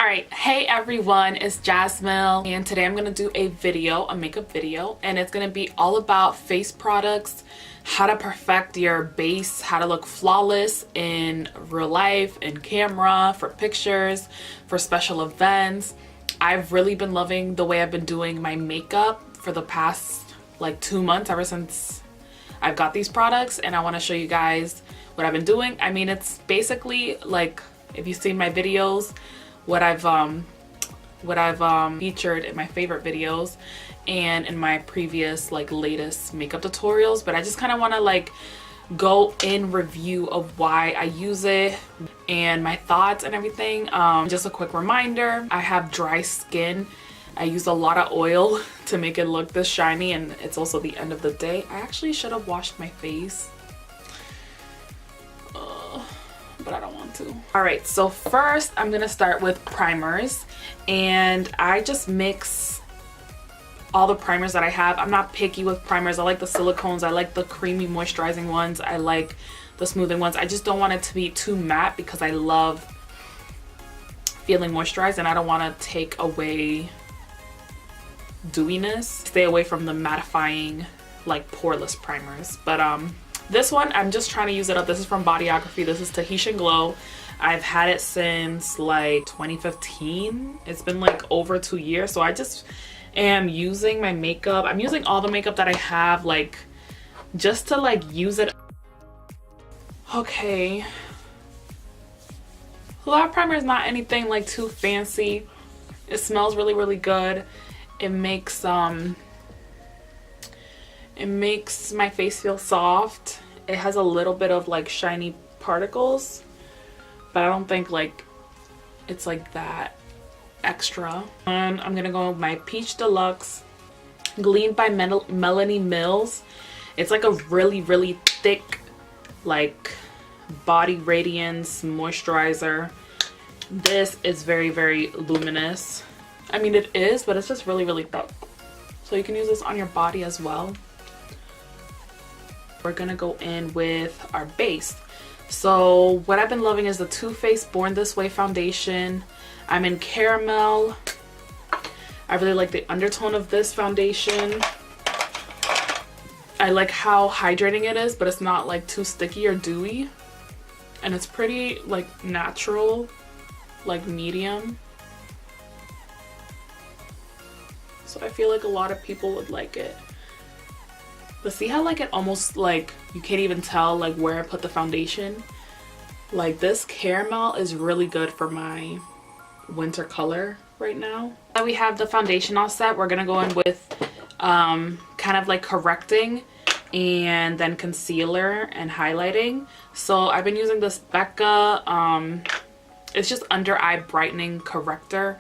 Alright, hey everyone, it's Jasmine, and today I'm going to do a makeup video, and it's going to be all about face products, how to perfect your base, how to look flawless in real life, in camera, for pictures, for special events. I've really been loving the way I've been doing my makeup for the past like 2 months, ever since I've got these products, and I want to show you guys what I've been doing. I mean, it's basically like, if you've seen my videos, what I've featured in my favorite videos and in my previous like latest makeup tutorials, but I just kind of want to like go in review of why I use it and my thoughts and everything. Just a quick reminder, I have dry skin. I use a lot of oil to make it look this shiny, and it's also the end of the day. I actually should have washed my face, but I don't want to. Alright, so first I'm gonna start with primers, and I just mix all the primers that I have. I'm not picky with primers. I like the silicones, I like the creamy moisturizing ones, I like the smoothing ones. I just don't want it to be too matte because I love feeling moisturized and I don't want to take away dewiness. Stay away from the mattifying like poreless primers. But this one, I'm just trying to use it up. This is from Bodyography. This is Tahitian Glow. I've had it since like 2015. It's been like over 2 years. So I just am using my makeup. I'm using all the makeup that I have, like, just to like use it. Okay. So that primer is not anything like too fancy. It smells really, really good. It makes my face feel soft. It has a little bit of like shiny particles, but I don't think like it's like that extra. And I'm gonna go with my Peach Deluxe Gleam by Melaniemills. It's like a really, really thick like body radiance moisturizer. This is very, very luminous. I mean, it is, but it's just really, really thick. So you can use this on your body as well. We're gonna go in with our base. So what I've been loving is the Too Faced Born This Way foundation. I'm in caramel. I really like the undertone of this foundation. I like how hydrating it is, but it's not like too sticky or dewy. And it's pretty like natural, like medium. So I feel like a lot of people would like it. But see how like it almost like you can't even tell like where I put the foundation? Like this caramel is really good for my winter color right now. Now we have the foundation all set. We're gonna go in with kind of like correcting and then concealer and highlighting. So I've been using this Becca, it's just under eye brightening corrector.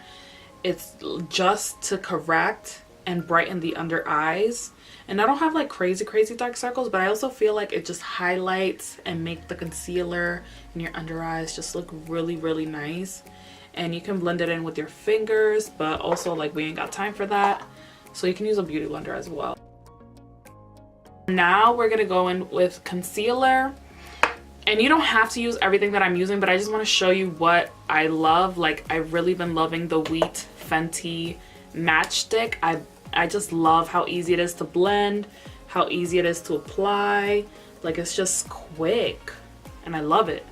It's just to correct and brighten the under eyes. And I don't have like crazy dark circles, but I also feel like it just highlights and make the concealer in your under eyes just look really, really nice. And you can blend it in with your fingers, but also like we ain't got time for that. So you can use a beauty blender as well. Now we're gonna go in with concealer. And you don't have to use everything that I'm using, but I just want to show you what I love. Like, I've really been loving the Wheat Fenty Matchstick. I just love how easy it is to blend, how easy it is to apply. Like, it's just quick and I love it.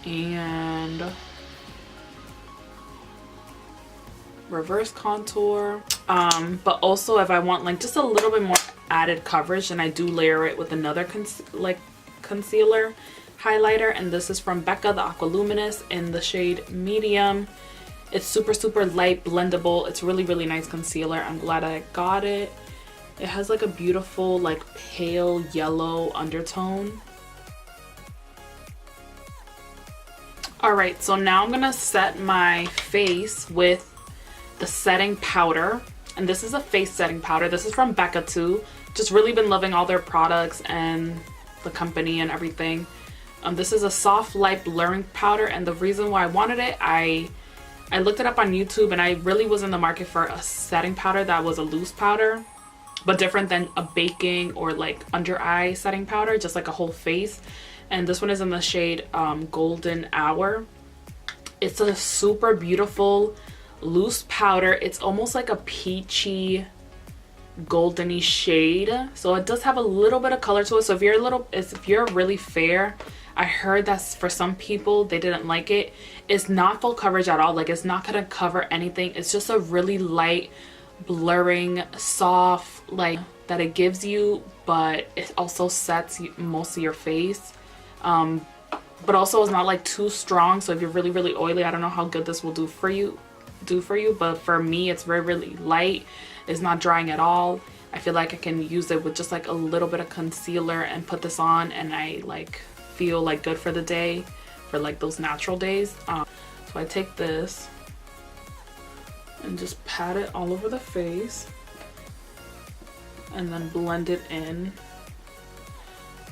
And reverse contour. But also if I want like just a little bit more added coverage, then I do layer it with another concealer highlighter, and this is from Becca, the Aqua Luminous in the shade medium. It's super light, blendable. It's really, really nice concealer. I'm glad I got it. It has like a beautiful like pale yellow undertone. Alright, so now I'm gonna set my face with the setting powder, and this is a face setting powder. This is from Becca too. Just really been loving all their products and the company and everything. This is a soft light blurring powder, and the reason why I wanted it, I looked it up on YouTube, and I really was in the market for a setting powder that was a loose powder, but different than a baking or like under eye setting powder, just like a whole face. And this one is in the shade Golden Hour. It's a super beautiful loose powder. It's almost like a peachy goldeny shade, so it does have a little bit of color to it. So if you're really fair, I heard that for some people they didn't like it. It's not full coverage at all. Like, it's not gonna cover anything. It's just a really light blurring, soft like that it gives you, but it also sets most of your face, but also it's not like too strong. So if you're really oily, I don't know how good this will do for you, but for me it's really light. It's not drying at all. I feel like I can use it with just like a little bit of concealer and put this on, and I like feel like good for the day, for like those natural days. So I take this and just pat it all over the face and then blend it in.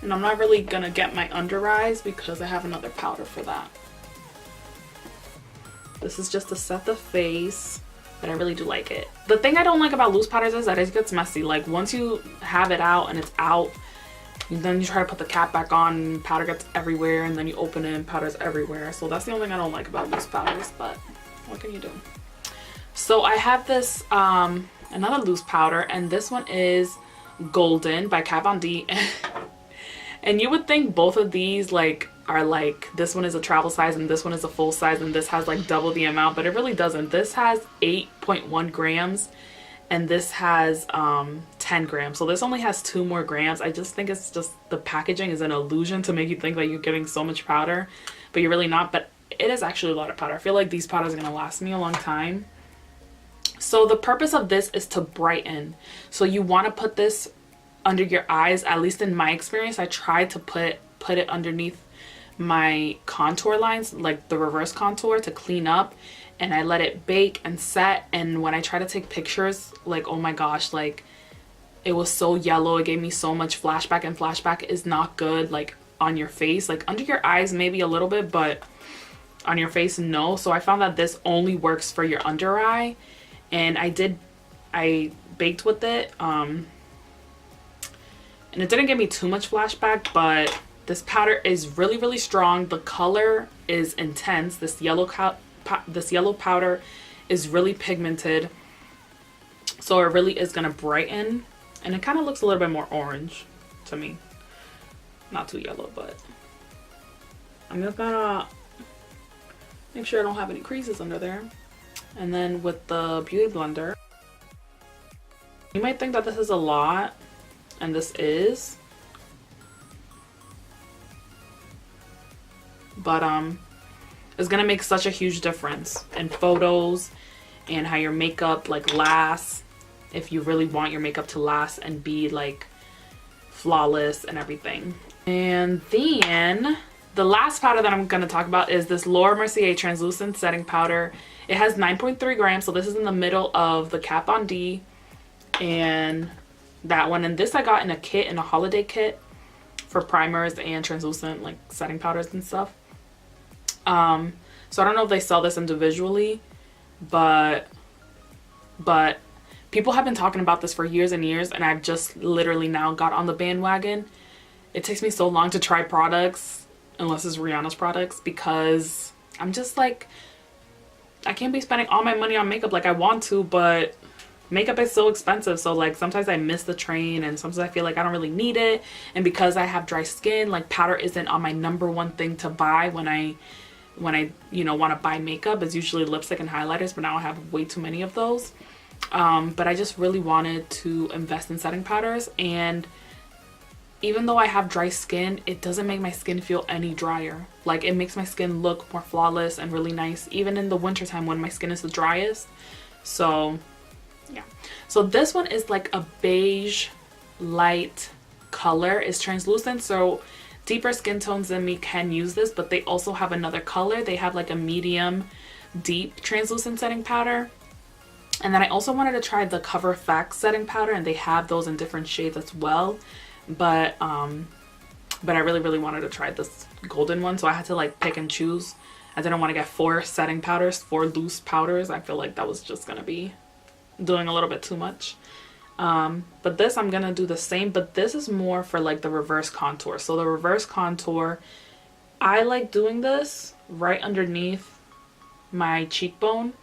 And I'm not really gonna get my under eyes because I have another powder for that. This is just to set the face, but I really do like it. The thing I don't like about loose powders is that it gets messy. Like, once you have it out and it's out, then you try to put the cap back on, powder gets everywhere, and then you open it and powder's everywhere. So that's the only thing I don't like about loose powders, but what can you do? So I have this another loose powder, and this one is Golden by Katvond. And you would think both of these like are like, this one is a travel size and this one is a full size, and this has like double the amount, but it really doesn't. This has 8.1 grams and this has 10 grams. So this only has 2 more grams. I just think it's just the packaging is an illusion to make you think that you're getting so much powder, but you're really not. But it is actually a lot of powder. I feel like these powders are gonna last me a long time. So the purpose of this is to brighten. So you want to put this under your eyes. At least in my experience, I tried to put it underneath my contour lines, like the reverse contour, to clean up, and I let it bake and set. And when I try to take pictures, like, oh my gosh, like it was so yellow. It gave me so much flashback, and flashback is not good like on your face. Like under your eyes maybe a little bit, but on your face no. So I found that this only works for your under eye, and I baked with it, and it didn't give me too much flashback, but this powder is really strong. The color is intense. This yellow powder is really pigmented, so it really is gonna brighten, and it kind of looks a little bit more orange to me. Not too yellow, but I'm just gonna make sure I don't have any creases under there. And then with the beauty blender, you might think that this is a lot, and this is, but it's gonna make such a huge difference in photos and how your makeup like lasts, if you really want your makeup to last and be like flawless and everything. And then the last powder that I'm gonna talk about is this Mercier translucent setting powder. It has 9.3 grams, so this is in the middle of the Katvond and that one. And this I got in a kit, in a holiday kit, for primers and translucent like setting powders and stuff. So I don't know if they sell this individually, but people have been talking about this for years and years, and I've just literally now got on the bandwagon. It takes me so long to try products, unless it's Rihanna's products, because I'm just like, I can't be spending all my money on makeup like I want to, but makeup is so expensive. So like sometimes I miss the train, and sometimes I feel like I don't really need it. And because I have dry skin, like powder isn't on my #1 thing to buy when I you know want to buy makeup. It's usually lipstick and highlighters, but now I have way too many of those. But I just really wanted to invest in setting powders, and even though I have dry skin, it doesn't make my skin feel any drier. Like, it makes my skin look more flawless and really nice, even in the wintertime when my skin is the driest. So yeah, so this one is like a beige light color. It's translucent, so deeper skin tones than me can use this, but they also have another color. They have like a medium deep translucent setting powder. And then I also wanted to try the coverfx setting powder, and they have those in different shades as well. But I really wanted to try this golden one, so I had to like pick and choose. I didn't want to get 4 setting powders, 4 loose powders. I feel like that was just gonna be doing a little bit too much. But this I'm gonna do the same, but this is more for like the reverse contour. So the reverse contour, I like doing this right underneath my cheekbone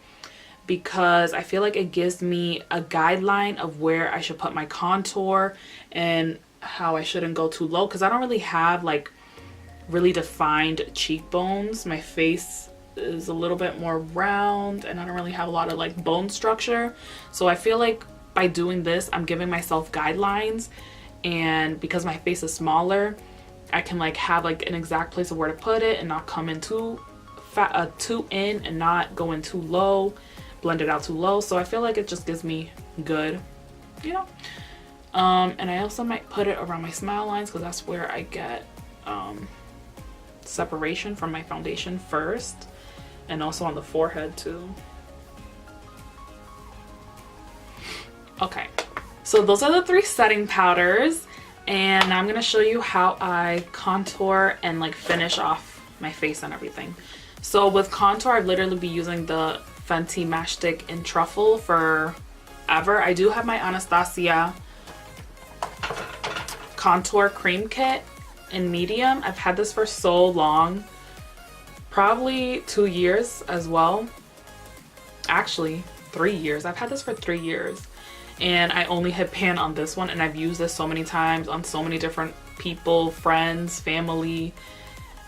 because I feel like it gives me a guideline of where I should put my contour and how I shouldn't go too low, because I don't really have like really defined cheekbones. My face is a little bit more round and I don't really have a lot of like bone structure. So I feel like by doing this, I'm giving myself guidelines, and because my face is smaller, I can like have like an exact place of where to put it and not come in too in and not go in too low, blend it out too low. So I feel like it just gives me good, you know. And I also might put it around my smile lines because that's where I get separation from my foundation first, and also on the forehead too. Okay, so those are the 3 setting powders, and now I'm gonna show you how I contour and like finish off my face and everything. So with contour, I've literally been using the Fenty Match Stick in Truffle forever. I do have my Anastasia contour cream kit in medium. I've had this for so long, probably 2 years as well. Actually 3 years. I've had this for 3 years, and I only hit pan on this one, and I've used this so many times on so many different people, friends, family,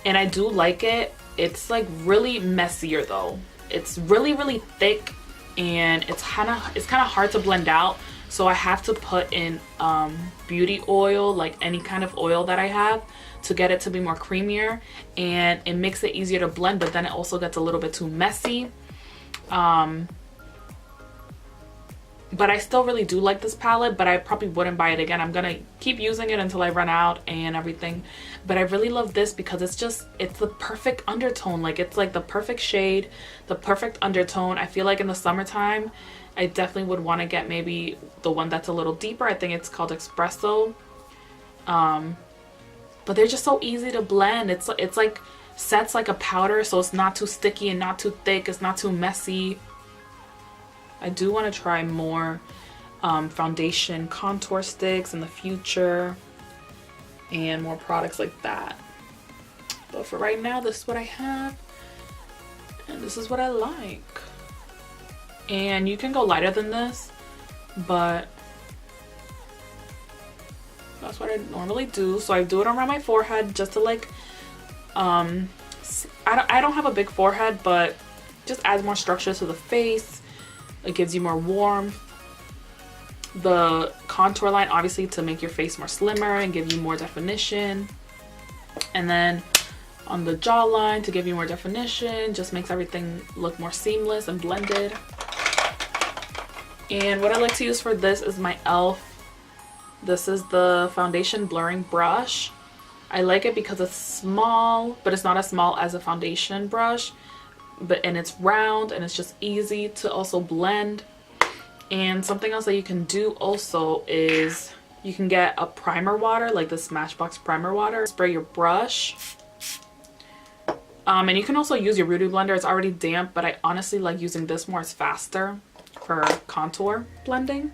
and I do like it. It's like really messier though. It's really thick, and it's kind of hard to blend out. So I have to put in beauty oil, like any kind of oil that I have, to get it to be more creamier, and it makes it easier to blend, but then it also gets a little bit too messy. But I still really do like this palette, but I probably wouldn't buy it again. I'm gonna keep using it until I run out and everything. But I really love this because it's the perfect undertone. Like, it's like the perfect shade, the perfect undertone. I feel like in the summertime, I definitely would want to get maybe the one that's a little deeper. I think it's called Espresso. But they're just so easy to blend. It's like sets like a powder, so it's not too sticky and not too thick. It's not too messy. I do want to try more foundation contour sticks in the future and more products like that. But for right now, this is what I have, and this is what I like. And you can go lighter than this, but that's what I normally do. So I do it around my forehead just to like, I don't have a big forehead, but just adds more structure to the face. It gives you more warmth. The contour line, obviously, to make your face more slimmer and give you more definition. And then on the jawline to give you more definition, just makes everything look more seamless and blended. And what I like to use for this is my e.l.f. This is the foundation blurring brush. I like it because it's small, but it's not as small as a foundation brush. And it's round, and it's just easy to also blend. And something else that you can do also is you can get a primer water, like the Smashbox primer water. Spray your brush. And you can also use your Beauty Blender. It's already damp, but I honestly like using this more. It's faster for contour blending.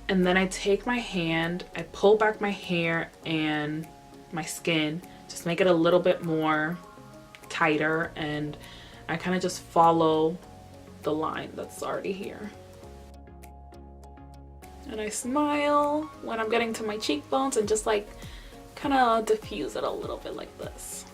And then I take my hand, I pull back my hair and my skin, just make it a little bit more tighter, and I kind of just follow the line that's already here. And I smile when I'm getting to my cheekbones and just like kind of diffuse it a little bit like this.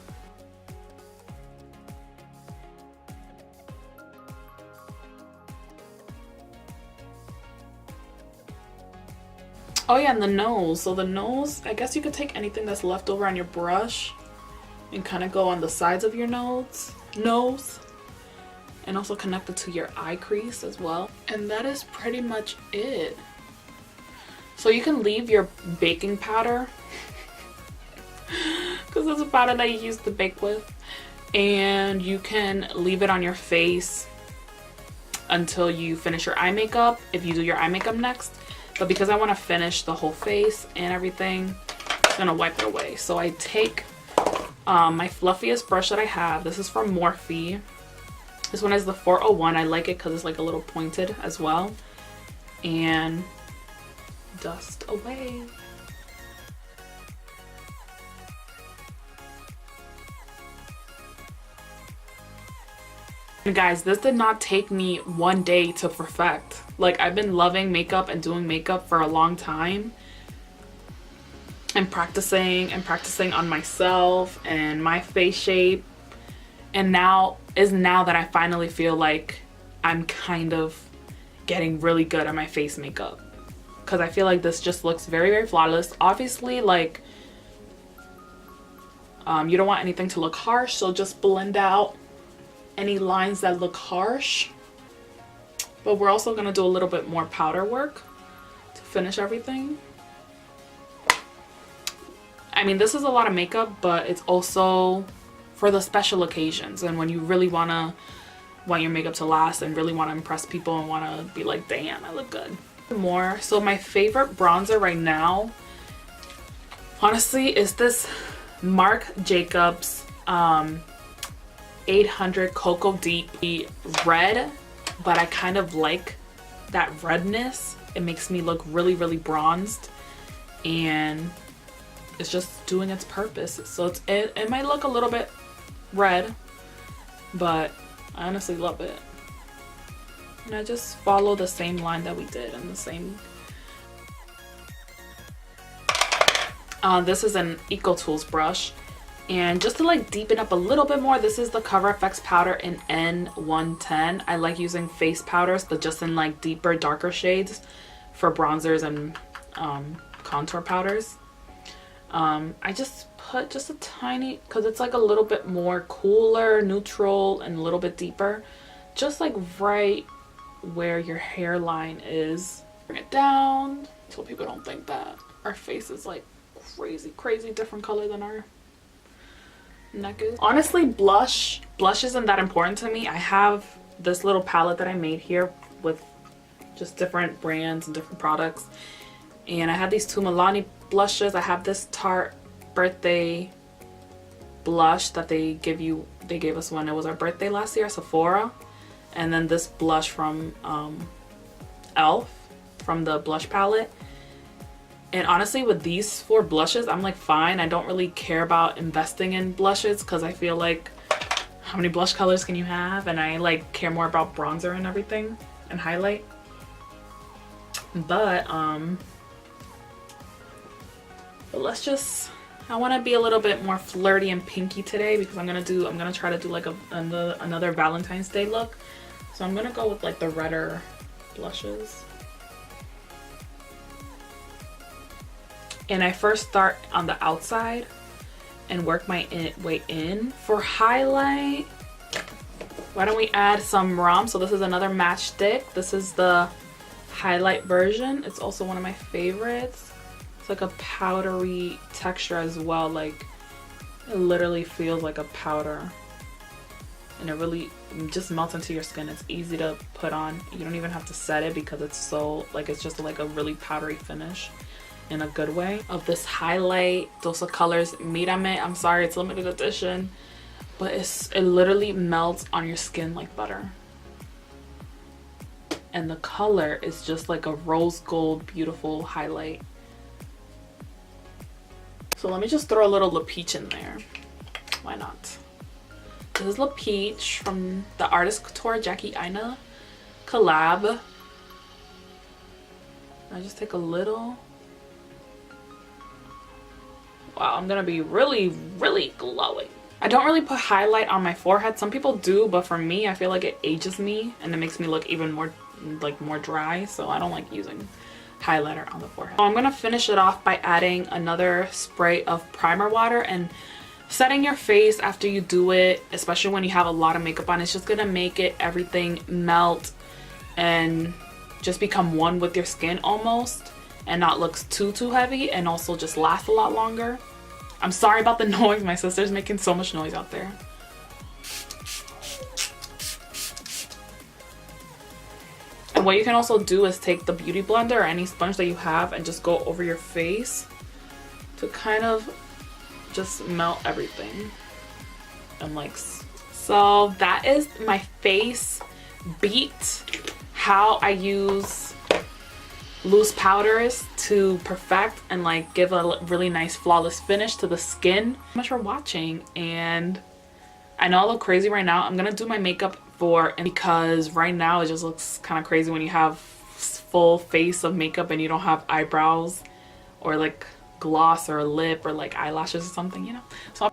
Oh yeah, and the nose. So the nose, I guess you could take anything that's left over on your brush and kind of go on the sides of your nose. And also connect it to your eye crease as well. And that is pretty much it. So you can leave your baking powder, because it's a powder that you use to bake with, and you can leave it on your face until you finish your eye makeup, if you do your eye makeup next. But because I want to finish the whole face and everything, I'm gonna wipe it away. So I take my fluffiest brush that I have. This is from Morphe. This one is the 401. I like it because it's like a little pointed as well. And dust away. And guys, this did not take me one day to perfect. Like, I've been loving makeup and doing makeup for a long time, and practicing on myself and my face shape. And now that I finally feel like I'm kind of getting really good at my face makeup, because I feel like this just looks very, very flawless. Obviously, like, you don't want anything to look harsh, so just blend out any lines that look harsh. But we're also going to do a little bit more powder work to finish everything. I mean, this is a lot of makeup, but it's also for the special occasions and when you really want your makeup to last and really want to impress people and want to be like, damn, I look good. More. So my favorite bronzer right now, honestly, is this Marc Jacobs 800 Cocoa Deep Red, but I kind of like that redness. It makes me look really, really bronzed, and it's just doing its purpose. So it might look a little bit red, but I honestly love it. And I just follow the same line that we did and the same. This is an Eco Tools brush, and just to like deepen up a little bit more, this is the CoverFX powder in N110. I like using face powders, but just in like deeper, darker shades for bronzers and contour powders. I just put just a tiny, because it's like a little bit more cooler, neutral, and a little bit deeper, just like right where your hairline is. Bring it down so people don't think that our face is like crazy different color than our neck is. Honestly, blush isn't that important to me. I have this little palette that I made here with just different brands and different products, and I have these two Milani blushes. I have this Tarte birthday blush that they gave us when it was our birthday last year, Sephora, and then this blush from Elf from the blush palette. And honestly, with these four blushes, I'm like fine. I don't really care about investing in blushes because I feel like, how many blush colors can you have? And I like care more about bronzer and everything and highlight. But let's just, I want to be a little bit more flirty and pinky today because I'm gonna try to do like another Valentine's Day look. So I'm gonna go with like the redder blushes. And I first start on the outside and work my way in. For highlight, why don't we add some mirame? So this is another matchstick. This is the highlight version. It's also one of my favorites. It's like a powdery texture as well. Like, it literally feels like a powder. And it really just melts into your skin. It's easy to put on. You don't even have to set it because it's so, like, it's just like a really powdery finish in a good way. Of this highlight, those are colors Mirame. I'm sorry, it's limited edition, but it literally melts on your skin like butter. And the color is just like a rose gold, beautiful highlight. So let me just throw a little La Peach in there. Why not? This is La Peach from the Artist Couture Jackie Aina collab. I just take a little. Wow, I'm gonna be really glowing. I don't really put highlight on my forehead. Some people do, but for me, I feel like it ages me and it makes me look even more dry, so I don't like using highlighter on the forehead. So I'm gonna finish it off by adding another spray of primer water, and setting your face after you do it, especially when you have a lot of makeup on, it's just gonna make everything melt and just become one with your skin almost, and not looks too heavy, and also just last a lot longer. I'm sorry about the noise. My sister's making so much noise out there. And what you can also do is take the beauty blender or any sponge that you have and just go over your face to kind of just melt everything. And like so, that is my face beat. How I use loose powders to perfect and like give a really nice flawless finish to the skin. Thank you so much for watching, and I know I look crazy right now. I'm gonna do my makeup for, and because right now it just looks kind of crazy when you have full face of makeup and you don't have eyebrows or like gloss or lip or like eyelashes or something, you know. So